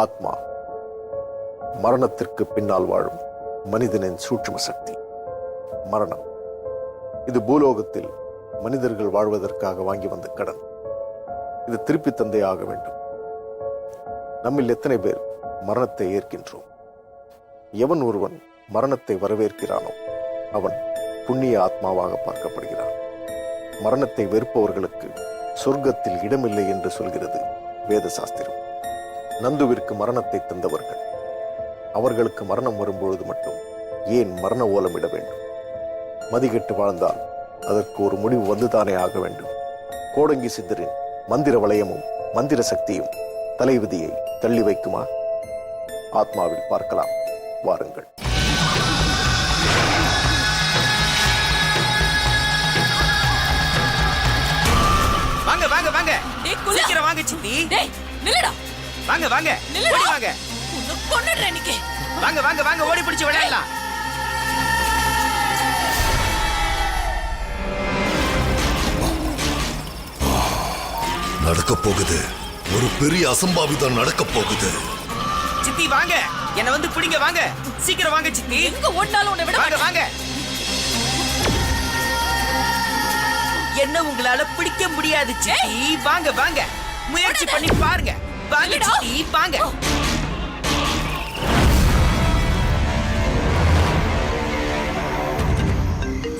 ஆத்மா மரணத்திற்கு பின்னால் வாழும் மனிதனின் சூட்சும சக்தி. மரணம் இது பூலோகத்தில் மனிதர்கள் வாழ்வதற்காக வாங்கி வந்த கடன். இது திருப்பி தந்தே ஆக வேண்டும். நம்மில் எத்தனை பேர் மரணத்தை ஏற்கின்றோம்? எவன் ஒருவன் மரணத்தை வரவேற்கிறானோ அவன் புண்ணிய ஆத்மாவாக பார்க்கப்படுகிறான். மரணத்தை வெறுப்பவர்களுக்கு சொர்க்கத்தில் இடமில்லை என்று சொல்கிறது வேத சாஸ்திரம். நந்துவிற்கு மரணத்தை தந்தவர்கள் அவர்களுக்கு மரணம் வரும்பொழுது மட்டும் ஏன் மரண ஓலமிட வேண்டும்? மதிகெட்டு வாழ்ந்தால் அதற்கு ஒரு முடிவு வந்துதானே ஆக வேண்டும். கோடங்கி சித்தரின் மந்திர வளையமும் மந்திர சக்தியும் தலைவிதியை தள்ளி வைக்குமா? ஆத்மாவில் பார்க்கலாம், வாருங்கள். வாங்க வாங்க வாங்க, சீக்கிரம் வாங்க சித்தி. நில்லுடா. வாங்க வாங்க, ஓடி வாங்க. உன்னை கொன்னுடுறேன் இன்னைக்கு. வாங்க வாங்க வாங்க, ஓடி பிடிச்சு விளையாடலாம். நடக்க போகுது, ஒரு பெரிய அசம்பாவிதம் நடக்க போகுது. சித்தி வாங்க, என்ன வந்து பிடிங்க. வாங்க சீக்கிரம் வாங்க சித்தி. எங்க ஓடினாலும் உன்னை விட வாங்க மாட்டேன். வாங்க. என்ன உங்களால பிடிக்க முடியாது சித்தி. வாங்க வாங்க, முயற்சி பண்ணி பாருங்க. வாங்க சித்தி வாங்க.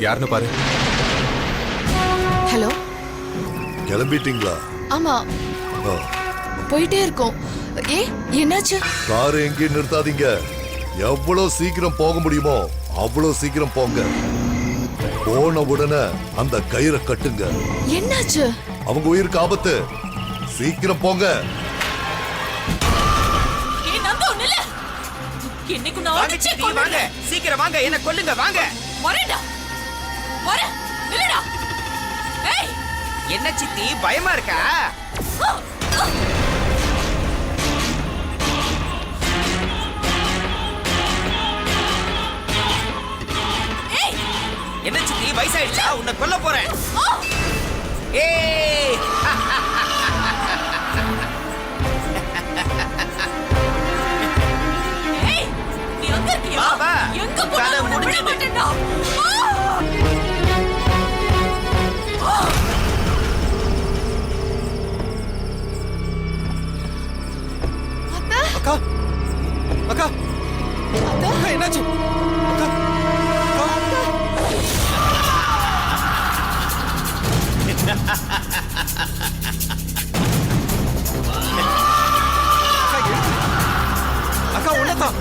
யாருன்னு பாரு. ஹலோ, கிளம்பிட்டீங்களா? ஆமா, ஆ, போயிட்டே இருக்கோம். என்னாச்சு? காரை எங்கேயும் நிறுத்தாதீங்க. எவ்வளவு சீக்கிரம் போக முடியுமோ அவ்வளவு சீக்கிரம் போங்க. போன உடனே அந்த கயிறை கட்டுங்க. என்னாச்சு? அவங்க உயிருக்கு ஆபத்து. சீக்கிரம் போங்க. நந்து நில்லு. இன்னைக்கு நான் வாங்க அடிச்சே சித்தி வாங்க, சீக்கிரம் வாங்க, என்ன கொல்லுங்க. வாங்க. வரேன்டா. வர. நில்லுடா. ஏய், என்ன சித்தி பயமா இருக்கா? ஏய், என்ன சித்தி வயசாயிடுச்சா? உன்னை கொல்ல போறேன். ஏய் ஏய், நீ அங்க இருக்கியா? வா, வா. எங்க கதை போனாலும் உன்னை விட முடிஞ்சது. மாட்டேன்டா. அக்கா அக்கா அக்கா, என்னாச்சு? அக்கா அக்கா, உன்னதான்.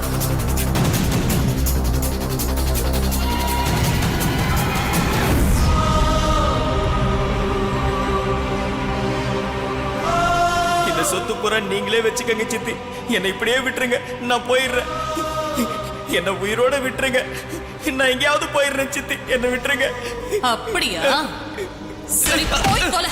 இந்த சொத்து பூரா நீங்களே வச்சுக்கங்க சித்தி. என்னை இப்படியே விட்டுருங்க, நான் போயிடுறேன். என்ன உயிரோட விட்டுருங்க, நான் எங்கேயாவது போயிடுறேன் சித்தி. என்ன விட்டுருங்க. அப்படியா? சரி, போய் தொலை.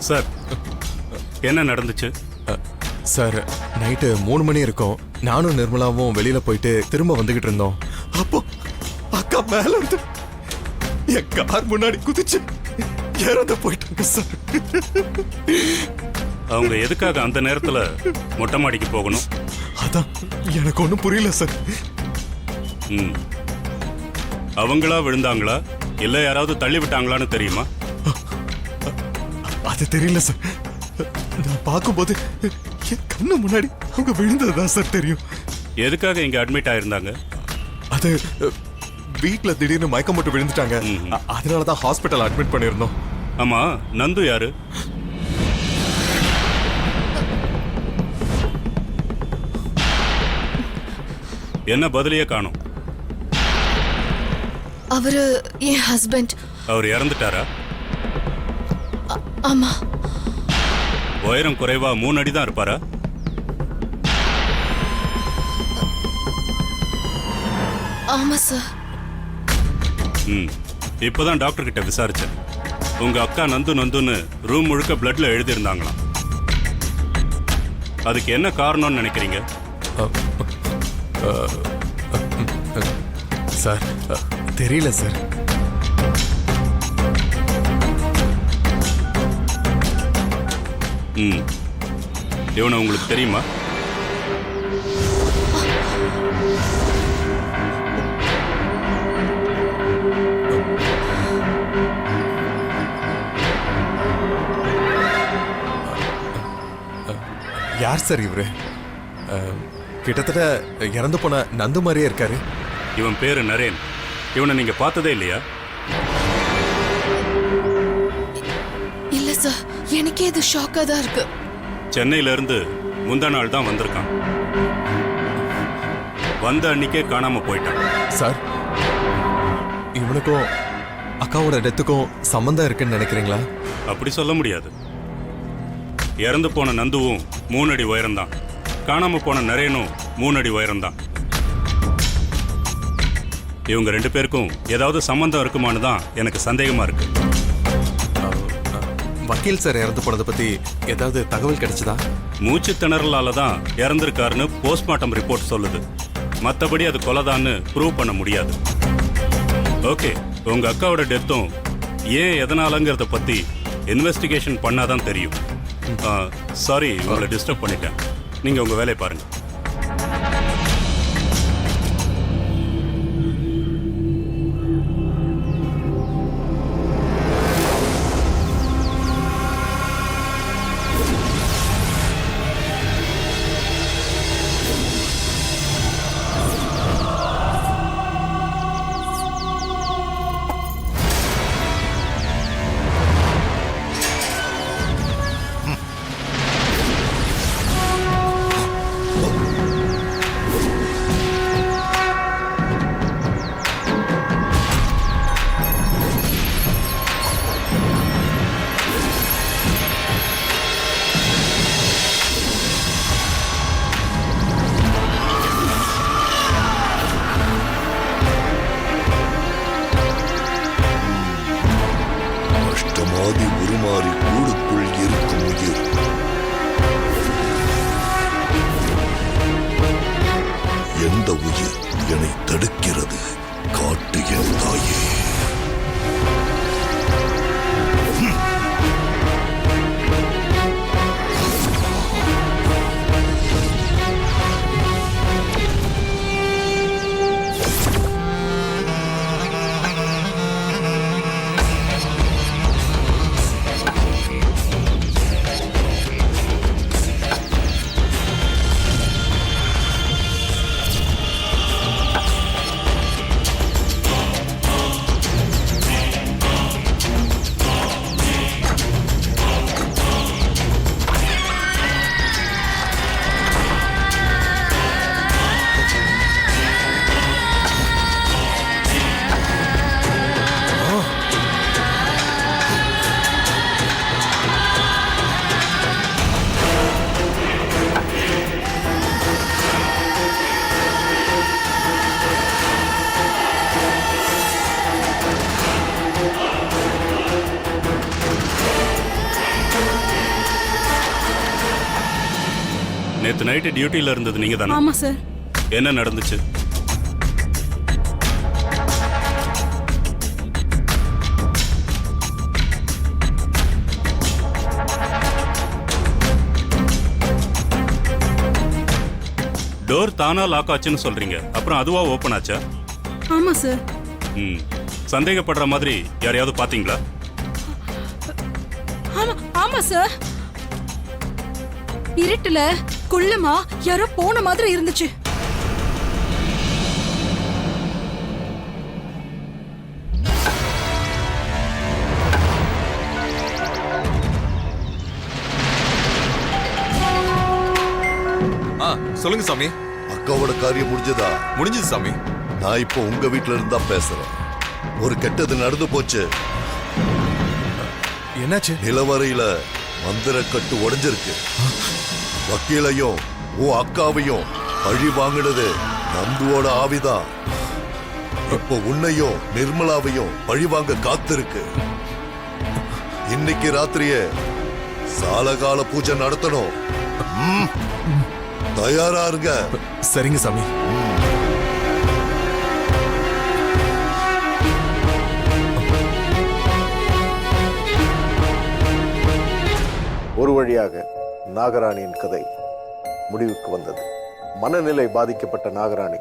சார், என்ன நடந்துச்சு? சார், நைட்டு 3 மணி இருக்கும். நானும் நிர்மலாவும் வெளியில போயிட்டு திரும்ப வந்துகிட்டு இருந்தோம். அப்போ அக்கா மேல இருந்து என் கார் முன்னாடி குதிச்சு இறந்து போயிட்டாங்க சார். அவங்க எதுக்காக அந்த நேரத்துல மொட்டை மாடிக்கு போகணும்? அதான் எனக்கு ஒன்றும் புரியல சார். ம். அவங்களா விழுந்தாங்களா இல்ல யாராவது தள்ளி விட்டாங்களான்னு தெரியுமா? அது தெரியல சார். நான் பார்க்கும்போது என் கண்ணு முன்னாடி அவங்க விழுந்ததுதான் சார் தெரியும். எதுக்காக இங்க அட்மிட் ஆயிருந்தாங்க? அது வீட்ல திடீர்னு மயக்கம் போட்டு விழுந்துட்டாங்க. அதனாலதான் ஹாஸ்பிட்டல் அட்மிட் பண்ணிருந்தோம். ஆமா, நந்து யாரு? என்ன பதிலையே காணோம்? அவரு என் ஹஸ்பண்ட். அவர் இறந்துட்டாரா? ஆமா. உயரம் குறைவா 3 அடி தான் இருப்பாரா? ஆமா சார். ம். இப்பதான் டாக்டர் கிட்ட விசாரிச்சேன். உங்க அக்கா நந்துன்னு ரூம் முழுக்க பிளட்ல எழுதியிருந்தாங்களாம். அதுக்கு என்ன காரணம்னு நினைக்கிறீங்க? சார் தெரியல சார். ம். இவனை உங்களுக்கு தெரியுமா? யார் சார் இவரு? கிட்டத்தட்ட இறந்து போன நந்து மாதிரியே இருக்காரு. இவன் பேரு நரேன். இவனை நீங்க பார்த்ததே இல்லையா? இல்ல சார், எனக்கே இது ஷாக்கா தான் இருக்கு. சென்னையில இருந்து முந்தா நாள் தான் வந்திருக்கான். வந்த அன்னைக்கே காணாம போயிட்டான். சார் இவனுக்கும் அக்காவோட டெத்துக்கும் சம்பந்தம் இருக்குன்னு நினைக்கிறீங்களா? அப்படி சொல்ல முடியாது. இறந்து போன நந்துவும் 3 அடி உயரம்தான். காணாம போன நரேனும் 3 அடி உயரம்தான். இவங்க 2 பேருக்கும் ஏதாவது சம்பந்தம் இருக்குமான்னு தான் எனக்கு சந்தேகமா இருக்கு. வக்கீல் சார் இறந்து போனதை பத்தி ஏதாவது தகவல் கிடைச்சதா? மூச்சு திணறலால தான் இறந்திருக்காருன்னு போஸ்ட்மார்ட்டம் ரிப்போர்ட் சொல்லுது. மற்றபடி அது கொலைதான்னு ப்ரூவ் பண்ண முடியாது. ஓகே, உங்க அக்காவோட டெத்தும் ஏன் எதனாலங்கிறத பத்தி இன்வெஸ்டிகேஷன் பண்ணாதான் தெரியும். சாரி, உங்களை டிஸ்டர்ப் பண்ணிட்டேன். நீங்க உங்க வேலையை பாருங்க. அஷ்டமாதி உருமாறி கூடுக்குள் இருக்கும் உயிர் எந்த உயிர் என்னை தடுக்கிறது? காட்டு என் தாயே. நேத்து நைட்டு டியூட்டில இருந்தது நீங்க தானே? ஆமா சார். என்ன நடந்துச்சு? டோர் டோர் தானா லாக் ஆச்சுன்னு சொல்றீங்க, அப்புறம் அதுவா ஓபன் ஆச்சா? ஆமா சார். ம். சந்தேகப்படுற மாதிரி யாரையாவது பாத்தீங்களா? ஆமா ஆமா சார். இருட்டுல குள்ளமா யாரோ போன மாதிரி இருந்துச்சு. சொல்லுங்க சாமி. அக்காவோட காரியம் முடிஞ்சதா? முடிஞ்சது சாமி. நான் இப்போ உங்க வீட்ல இருந்தா பேசுறேன். ஒரு கெட்டது நடந்து போச்சு. என்னாச்சு? நிலவரையில மந்திர கட்டு உடைஞ்சிருக்கு. வக்கீலையும் உன் அக்காவையும் பழி வாங்கினது நந்துவோட ஆவிதான். இப்போ உன்னையும் நிர்மலாவையும் பழி வாங்க காத்திருக்கு. இன்னைக்கு ராத்திரியே சாலகால பூஜை நடத்தணும். ம். தயாரா இருங்க. சரிங்க சாமி. ஒரு வழியாக நாகராணியின் கதை முடிவுக்கு வந்தது. மனநிலை பாதிக்கப்பட்ட நாகராணி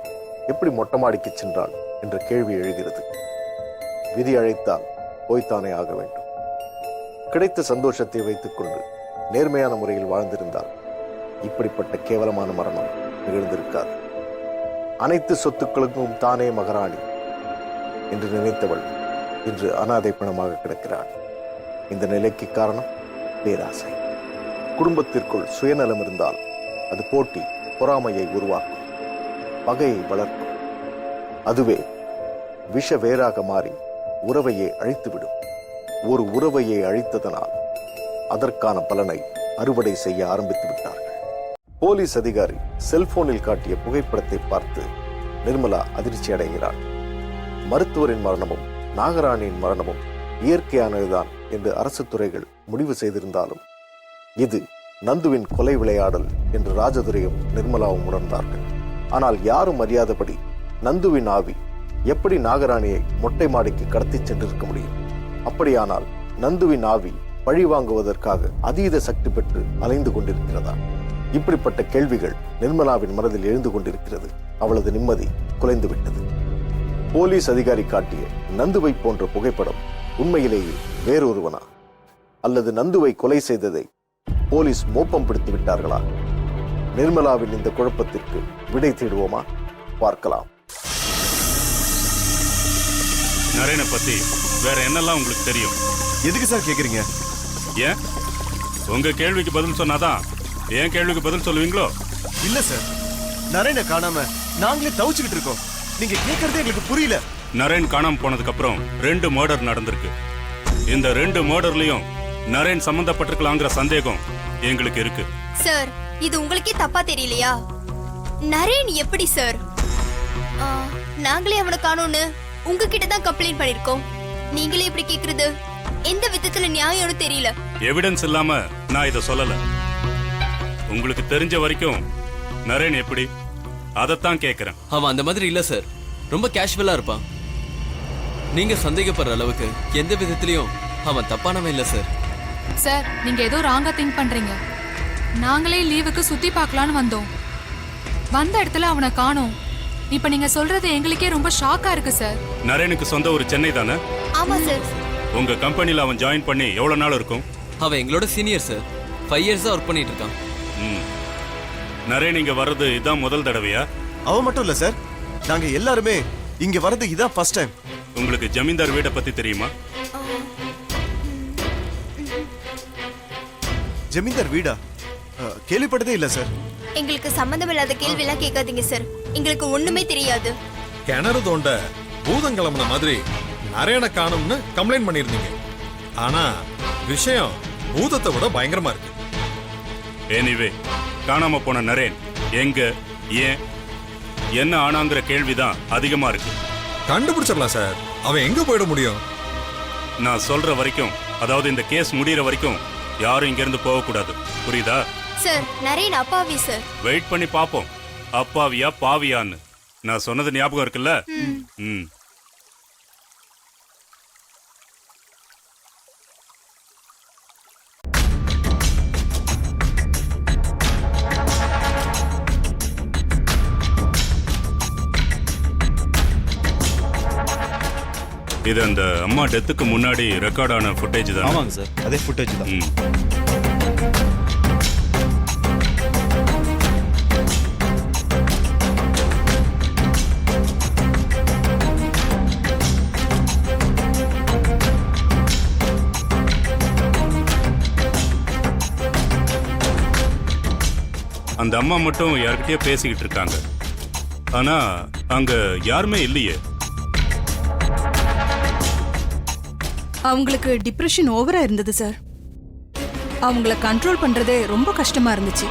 எப்படி மொட்டை மாடிக்கு சென்றாள் என்ற கேள்வி எழுகிறது. விதி அழைத்தால் போய்த்தானே ஆக வேண்டும். கிடைத்த சந்தோஷத்தை வைத்துக் கொண்டு நேர்மையான முறையில் வாழ்ந்திருந்தால் இப்படிப்பட்ட கேவலமான மரணம் நிகழ்ந்திருக்காது. அனைத்து சொத்துக்களுக்கும் தானே மகாராணி என்று நினைத்தவள் இன்று அனாதை பிணமாக கிடக்கிறாள். இந்த நிலைக்கு காரணம் பேராசை. குடும்பத்திற்குள் சுயநலம் இருந்தால் அது போட்டி, பொறாமையை உருவாக்கும், பகையை வளர்க்கும். அதுவே விஷ வேராக மாறி உறவையே அழித்துவிடும். ஒரு உறவையை அழித்ததனால் அதற்கான பலனை அறுவடை செய்ய ஆரம்பித்து விட்டார்கள். போலீஸ் அதிகாரி செல்போனில் காட்டிய புகைப்படத்தை பார்த்து நிர்மலா அதிர்ச்சி அடைகிறாள். மருத்துவரின் மரணமும் நாகராணியின் மரணமும் இயற்கையானதுதான் என்று அரசு துறைகள் முடிவு செய்திருந்தாலும் இது நந்துவின் கொலை விளையாடல் என்று ராஜதுரையும் நிர்மலாவும் உணர்ந்தார்கள். ஆனால் யாரும் அறியாதபடி நந்துவின் ஆவி எப்படி நாகராணியை மொட்டை மாடிக்கு கடத்தி சென்றிருக்க முடியும்? அப்படியானால் நந்துவின் ஆவி பழி வாங்குவதற்காக அதீத சக்தி பெற்று அலைந்து கொண்டிருக்கிறதா? இப்படிப்பட்ட கேள்விகள் நிர்மலாவின் மனதில் எழுந்து கொண்டிருக்கிறது. அவளது நிம்மதி குலைந்து விட்டது. போலீஸ் அதிகாரி காட்டிய நந்துவை போன்ற புகைப்படம் உண்மையிலேயே வேறொருவனா? அல்லது நந்துவை கொலை செய்ததை போலீஸ் மோப்பம் பிடித்து விட்டார்களா? நிர்மலாவின் இந்த குழப்பத்திற்கு விடை தேடுவோமா? பார்க்கலாம். நரேனை பத்தி வேற என்னெல்லாம் உங்களுக்கு தெரியும்? எதுக்கு சார் கேக்குறீங்க? ஏன் உங்க கேள்விக்கு பதில் சொன்னாதான் என் கேள்விக்கு பதில் சொல்லுவீங்களோ? இல்ல சார், நரேனை காணாம நாங்களே தவிச்சுக்கிட்டு இருக்கோம். நீங்க கேக்குறதே எங்களுக்கு புரியல. நரேன் காணாம போனதுக்கு அப்புறம் 2 மர்டர் நடந்திருக்கு. இந்த 2 மர்டர்லயும் நரேன் சம்பந்தப்பட்டிருக்கலாங்கிற சந்தேகம் எங்களுக்கு இருக்கு. சார், இது உங்களுக்கே தப்பா தெரியலையா? நரேன் எப்படி சார்? நாங்களே அவனை காணோன்னு உங்ககிட்ட தான் கம்ப்ளைண்ட் பண்ணிருக்கோம். நீங்களே இப்படி கேக்குறது எந்த விதத்துல நியாயம்னு தெரியல. எவிடன்ஸ் இல்லாம நான் இத சொல்லல. உங்களுக்கு தெரிஞ்ச வரைக்கும் நரேன் எப்படி, அதத்தான் கேக்குறேன். அவன் அந்த மாதிரி இல்ல சார், ரொம்ப கேஷுவலா இருப்பான். நீங்க சந்தேகப்படுற அளவுக்கு எந்த விதத்திலயும் அவன் தப்பானவன் இல்ல சார். சார், நீங்க ஏதோ ராங்கா திங்க் பண்றீங்க. நாங்களே லீவுக்கு சுத்தி பார்க்கலான்னு வந்தோம். வந்த இடத்துல அவனை காணோம். இப்ப நீங்க சொல்றது எங்களுக்கே ரொம்ப ஷாக்கா இருக்கு சார். நரேனுக்கு சொந்த ஒரு சென்னை தானே? ஆமா சார். உங்க கம்பெனில அவன் ஜாயின் பண்ணி எவ்வளவு நாள் இருக்கும்? அவன் எங்களோட சீனியர் சார். 5 இயர்ஸா ஒர்க் பண்ணிட்டு இருக்கான். நரேன் இங்க வர்றது இதான் முதல் தடவையா? அவன் மட்டும் இல்ல சார், நாங்க எல்லாருமே இங்க வர்றது இதான் ஃபர்ஸ்ட் டைம். உங்களுக்கு ஜமீன்தார் வீட்டை பத்தி தெரியுமா? ஜமீன்தார் வீடா? கேள்விப்பட்டதே இல்ல சார். எங்களுக்கு சம்பந்தம் இல்லாத கேள்வி எல்லாம் கேட்காதீங்க சார். எங்களுக்கு ஒண்ணுமே தெரியாது. கிணறு தோண்ட பூதம் கிளம்புன மாதிரி நரேனை காணும்னு கம்ப்ளைண்ட் பண்ணிருந்தீங்க. ஆனா விஷயம் பூதத்தை விட பயங்கரமா இருக்கு. எனிவே, காணாம போன நரேன் எங்க, ஏன், என்ன ஆனாங்கிற கேள்விதான் அதிகமா இருக்கு. கண்டுபிடிச்சிடலாம் சார். அவன் எங்க போயிட முடியும்? நான் சொல்ற வரைக்கும், அதாவது இந்த கேஸ் முடியற வரைக்கும் யாரும் இங்க இருந்து போக கூடாது. புரியுதா? சார், நரேன் அப்பாவி சார். வெயிட் பண்ணி பாப்போம், அப்பாவியா பாவியான்னு. நான் சொன்னது ஞாபகம் இருக்குல்ல? ம். இது அந்த அம்மா டெத்துக்கு முன்னாடி ரெக்கார்ட் ஆன ஃபுட்டேஜ் தான். ஆமாங்க சார், அதே ஃபுட்டேஜ் தான். அந்த அம்மா மட்டும் யார்கிட்டயோ பேசிக்கிட்டு இருக்காங்க. ஆனா அங்க யாருமே இல்லையே. அவங்களுக்கு டிப்ரெஷன் ஓவரா இருந்தது சார். அவங்கள கண்ட்ரோல் பண்றதே ரொம்ப கஷ்டமா இருந்துச்சு.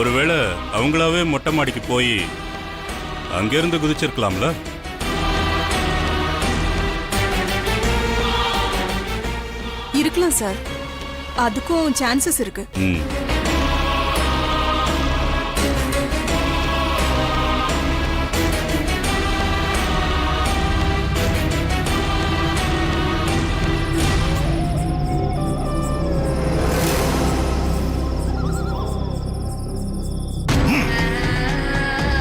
ஒருவேளை அவங்களாவே மொட்டை மாடிக்கு போய் அங்கிருந்து குதிச்சிருக்கலாம்ல. இருக்கலாம் சார், அதுக்கும் சான்சஸ் இருக்கு.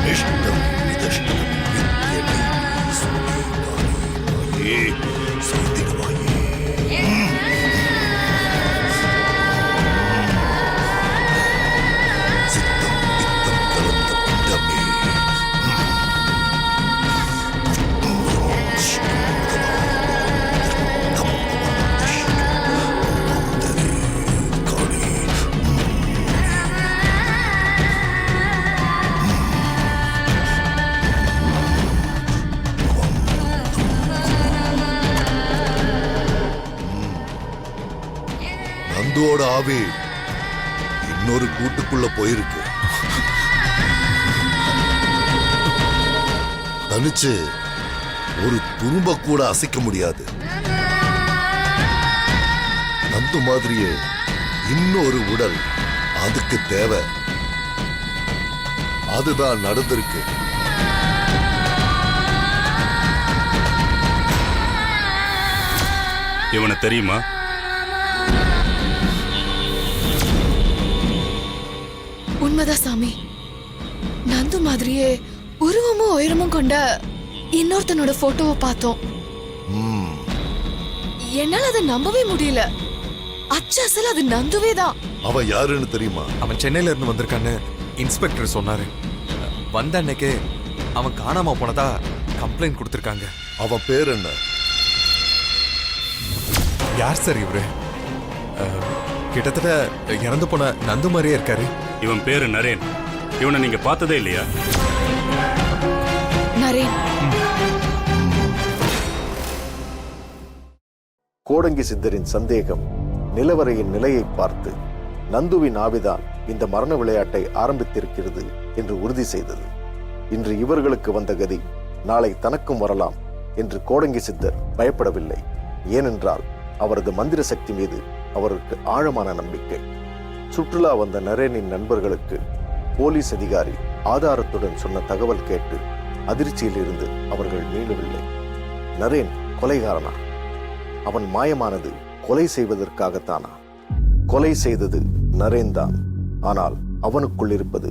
நிஷ்டம் நிதஷ்டம் நித்யனை சூரியகாயே சைத்திகமாயே. சித்தம் பித்தம் கலந்த பிண்டமே. நந்துவோட ஆவி இன்னொரு கூட்டுக்குள்ள போயிருக்கு. தனிச்சு ஒரு துரும்ப கூட அசைக்க முடியாது. நந்து மாதிரியே இன்னொரு உடல் அதுக்கு தேவை. அதுதான் நடந்திருக்கு. இவனை தெரியுமா? உண்மைதான் சாமி. நந்து மாதிரியே உருவமும் உயரமும் கொண்ட இன்னொருத்தனோட போட்டோவை பார்த்தோம். என்னால அதை நம்பவே முடியல. அச்சசல் அது நந்துவே தான். அவன் யாருன்னு தெரியுமா? அவன் சென்னையில இருந்து வந்திருக்கான்னு இன்ஸ்பெக்டர் சொன்னாரு. வந்த அன்னைக்கே அவன் காணாம போனதா கம்ப்ளைண்ட் கொடுத்திருக்காங்க. அவன் பேர் என்ன? யார் சார் இவரு? கிட்டத்தட்ட இறந்து போன நந்து மாதிரியே இருக்காரு. இவன் பேரு நரேன். இவனை நீங்க பார்த்ததே இல்லையா? நரேன். கோடங்கி சித்தரின் சந்தேகம் நிலவரையின் நிலையை பார்த்து நந்துவின் ஆவிதான் இந்த மரண விளையாட்டை ஆரம்பித்திருக்கிறது என்று உறுதி செய்தது. இன்று இவர்களுக்கு வந்த கதி நாளை தனக்கும் வரலாம் என்று கோடங்கி சித்தர் பயப்படவில்லை. ஏனென்றால் அவரது மந்திர சக்தி மீது அவருக்கு ஆழமான நம்பிக்கை. சுற்றுலா வந்த நரேனின் நண்பர்களுக்கு போலீஸ் அதிகாரி ஆதாரத்துடன் சொன்ன தகவல் கேட்டு அதிர்ச்சியில் இருந்து அவர்கள் மீளவில்லை. நரேன் கொலைகாரனா? அவன் மாயமானது கொலை செய்வதற்காகத்தானா? கொலை செய்தது நரேன் தான். ஆனால் அவனுக்குள் இருப்பது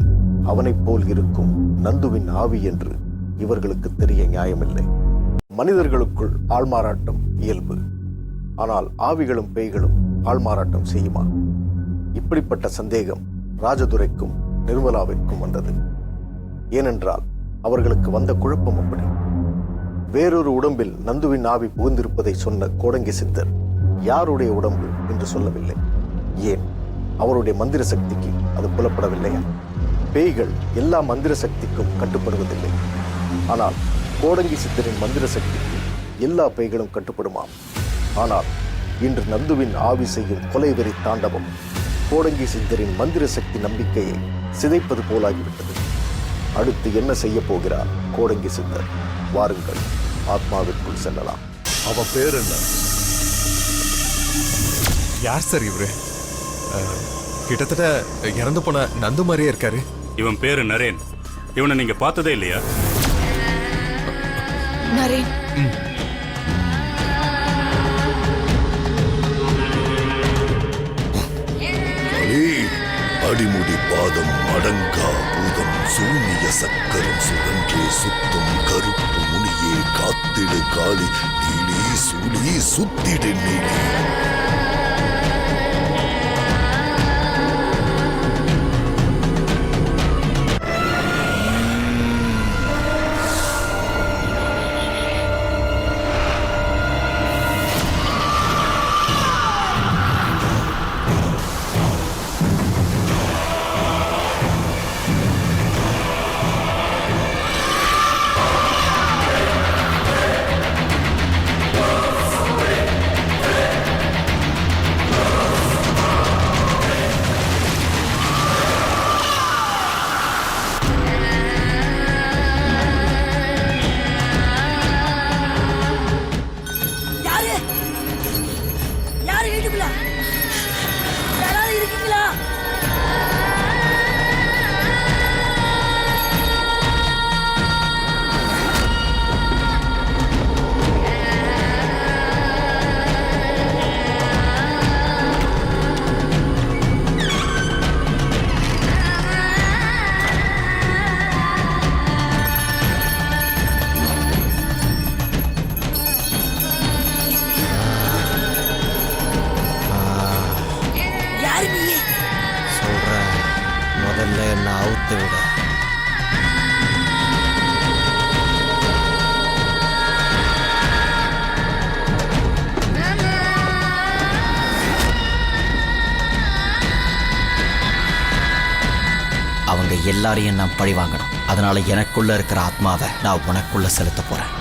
அவனைப் போல் இருக்கும் நந்துவின் ஆவி என்று இவர்களுக்கு தெரிய நியாயமில்லை. மனிதர்களுக்குள் ஆள்மாறாட்டம் இயல்பு. ஆனால் ஆவிகளும் பேய்களும் ஆள்மாறாட்டம் செய்யுமா? இப்படிப்பட்ட சந்தேகம் ராஜதுரைக்கும் நிர்மலாவிற்கும் வந்தது. ஏனென்றால் அவர்களுக்கு வந்த குழப்பம் அப்படி. வேறொரு உடம்பில் நந்துவின் ஆவி புகுந்திருப்பதை சொன்ன கோடங்கி சித்தர் யாருடைய உடம்பு என்று சொல்லவில்லை. ஏன் அவருடைய மந்திர சக்திக்கு அது புலப்படவில்லையா? பேய்கள் எல்லா மந்திர சக்திக்கும் கட்டுப்படுவதில்லை. ஆனால் கோடங்கி சித்தரின் மந்திர சக்திக்கு எல்லா பேய்களும் கட்டுப்படுமாம். ஆனால் இன்று நந்துவின் ஆவி செய்யும் கொலை வெறி தாண்டவம் கோடங்கி சித்தரின் மந்திர சக்தி நம்பிக்கையை சிதைப்பது போலாகிவிட்டது. அடுத்து என்ன செய்ய போகிறார் கோடங்கி சித்தர்? வாருங்கள், ஆத்மாவிற்குள் செல்லலாம். அவன் பேர் என்ன? யார் சார் இவரு? கிட்டத்தட்ட இறந்து போன நந்து மாதிரியே இருக்காரு. இவன் பேரு நரேன். இவனை நீங்க பார்த்ததே இல்லையா? நரேன். அடிமுடி பாதம் அடங்கா பூதம் சூனிய சக்கரம் சுழன்றே சுத்தும் கருப்பு முனியே கா அத்திடு காளி நீலி சூலி சுத்திடு நீலி. முதல்ல என்ன அவுத்து விட. அவங்க எல்லாரையும் நான் பழி வாங்கணும். அதனால எனக்குள்ள இருக்கிற ஆத்மாவை நான் உனக்குள்ள செலுத்த போறேன்.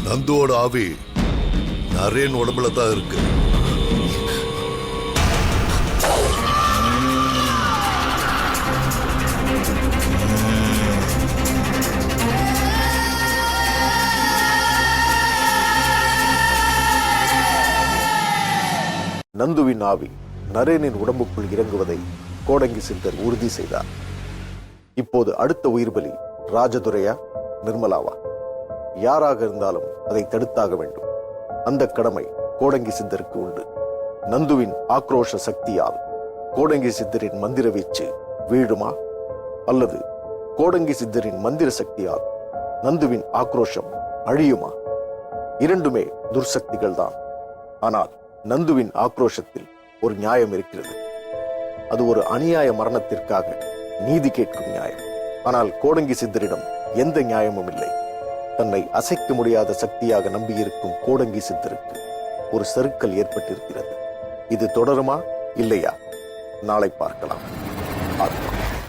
நந்துவோட ஆவி நரேன் உடம்புல தான் இருக்கு. நந்துவின் ஆவி நரேனின் உடம்புக்குள் இறங்குவதை கோடங்கி சித்தர் உறுதி செய்தார். இப்போது அடுத்த உயிர்பலி ராஜதுரையா நிர்மலாவா? யாராக இருந்தாலும் அதை தடுத்தாக வேண்டும். அந்த கடமை கோடங்கி சித்தருக்கு உண்டு. நந்துவின் ஆக்ரோஷ சக்தியால் கோடங்கி சித்தரின் மந்திர வீச்சு வீழுமா, அல்லது கோடங்கி சித்தரின் மந்திர சக்தியால் நந்துவின் ஆக்ரோஷம் அழியுமா? இரண்டுமே துர்சக்திகள் தான். ஆனால் நந்துவின் ஆக்ரோஷத்தில் ஒரு நியாயம் இருக்கிறது. அது ஒரு அநியாய மரணத்திற்காக நீதி கேட்கும் நியாயம். ஆனால் கோடங்கி சித்தரிடம் எந்த நியாயமும் இல்லை. தன்னை அசைக்க முடியாத சக்தியாக நம்பியிருக்கும் கோடங்கி சித்தருக்கு ஒரு சறுக்கல் ஏற்பட்டிருக்கிறது. இது தொடருமா இல்லையா? நாளை பார்க்கலாம்.